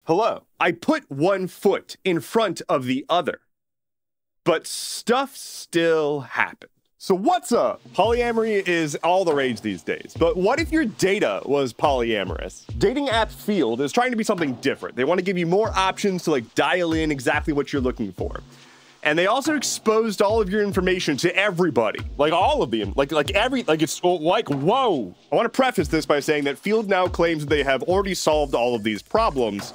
Hello. I put one foot in front of the other, but stuff still happened. So what's up? Polyamory is all the rage these days, but what if your data was polyamorous? Dating app Field is trying to be something different. They want to give you more options to dial in exactly what you're looking for. And they also exposed all of your information to everybody, all of them, it's like, whoa. I want to preface this by saying that Field now claims that they have already solved all of these problems.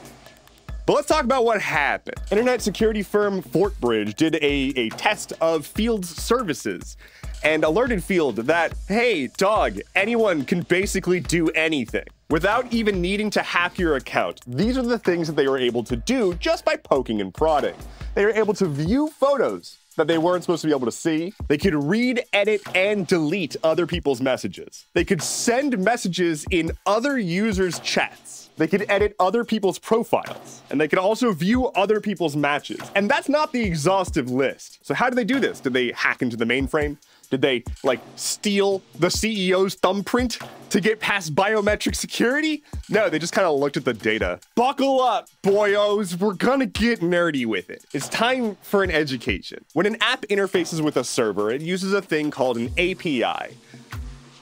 But let's talk about what happened. Internet security firm Fortbridge did a test of Field's services and alerted Field that, hey, dog, anyone can basically do anything without even needing to hack your account. These are the things that they were able to do just by poking and prodding. They were able to view photos that they weren't supposed to be able to see. They could read, edit, and delete other people's messages. They could send messages in other users' chats. They could edit other people's profiles, and they could also view other people's matches. And that's not the exhaustive list. So how did they do this? Did they hack into the mainframe? Did they, steal the CEO's thumbprint to get past biometric security? No, they just kind of looked at the data. Buckle up, boyos. We're gonna get nerdy with it. It's time for an education. When an app interfaces with a server, it uses a thing called an API.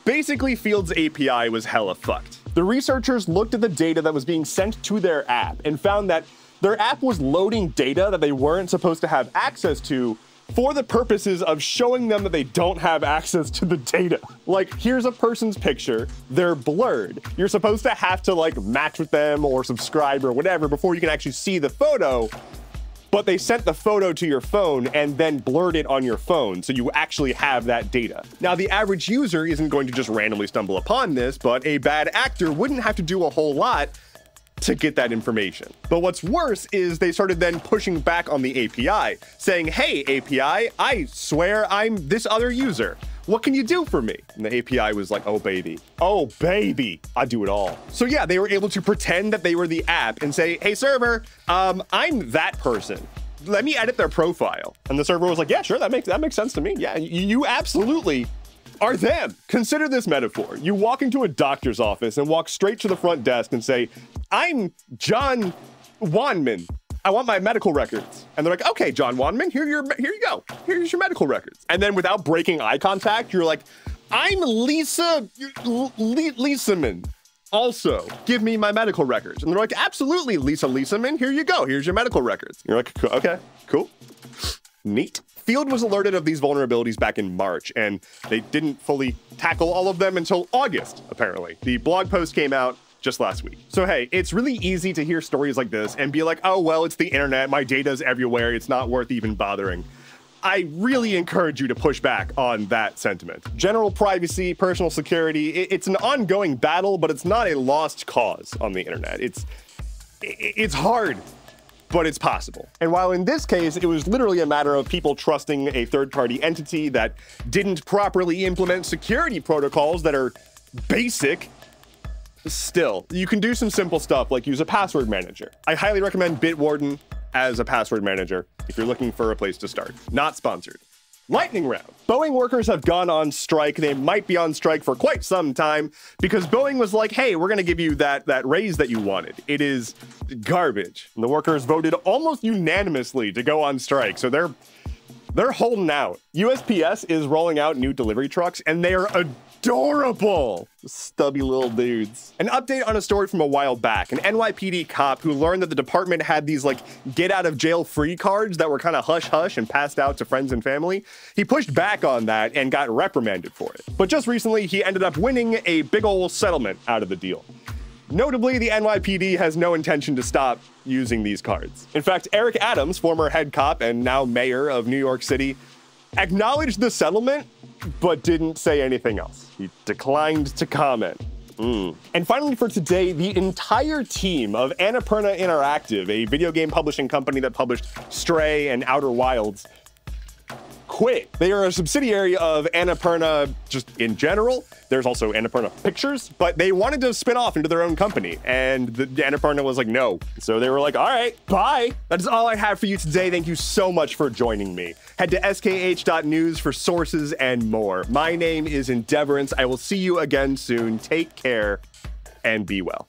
Basically, Field's API was hella fucked. The researchers looked at the data that was being sent to their app and found that their app was loading data that they weren't supposed to have access to for the purposes of showing them that they don't have access to the data. Here's a person's picture, they're blurred. You're supposed to have to match with them or subscribe or whatever before you can actually see the photo, but they sent the photo to your phone and then blurred it on your phone, so you actually have that data. Now, the average user isn't going to just randomly stumble upon this, but a bad actor wouldn't have to do a whole lot to get that information. But what's worse is they started then pushing back on the API, saying, hey, API, I swear I'm this other user. What can you do for me? And the API was like, oh baby, I do it all. So yeah, they were able to pretend that they were the app and say, hey server, I'm that person. Let me edit their profile. And the server was like, yeah, sure, that makes sense to me. Yeah, you absolutely are them. Consider this metaphor. You walk into a doctor's office and walk straight to the front desk and say, I'm John Wanman. I want my medical records. And they're like, okay, John Wanman, here you go. Here's your medical records. And then without breaking eye contact, you're like, I'm Lisaman. Also, give me my medical records. And they're like, absolutely, Lisaman, here you go. Here's your medical records. You're like, okay, cool. Neat. Field was alerted of these vulnerabilities back in March, and they didn't fully tackle all of them until August, apparently. The blog post came out just last week. So hey, it's really easy to hear stories like this and be like, oh, well, it's the internet, my data's everywhere, it's not worth even bothering. I really encourage you to push back on that sentiment. General privacy, personal security, it's an ongoing battle, but it's not a lost cause on the internet. It's hard, but it's possible. And while in this case, it was literally a matter of people trusting a third-party entity that didn't properly implement security protocols that are basic, still, you can do some simple stuff like use a password manager. I highly recommend Bitwarden as a password manager if you're looking for a place to start. Not sponsored. Lightning round. Boeing workers have gone on strike. They might be on strike for quite some time because Boeing was like, hey, we're going to give you that raise that you wanted. It is garbage. And the workers voted almost unanimously to go on strike. So they're holding out. USPS is rolling out new delivery trucks and they are adorable. Stubby little dudes. An update on a story from a while back. An NYPD cop who learned that the department had these get out of jail free cards that were kind of hush hush and passed out to friends and family. He pushed back on that and got reprimanded for it. But just recently, he ended up winning a big ol' settlement out of the deal. Notably, the NYPD has no intention to stop using these cards. In fact, Eric Adams, former head cop and now mayor of New York City, acknowledged the settlement, but didn't say anything else. He declined to comment. And finally for today, the entire team of Annapurna Interactive, a video game publishing company that published Stray and Outer Wilds, quit. They are a subsidiary of Annapurna just in general. There's also Annapurna Pictures, but they wanted to spin off into their own company, and the Annapurna was like, no. So they were like, all right, bye. That is all I have for you today. Thank you so much for joining me. Head to skh.news for sources and more. My name is Endeavorance. I will see you again soon. Take care and be well.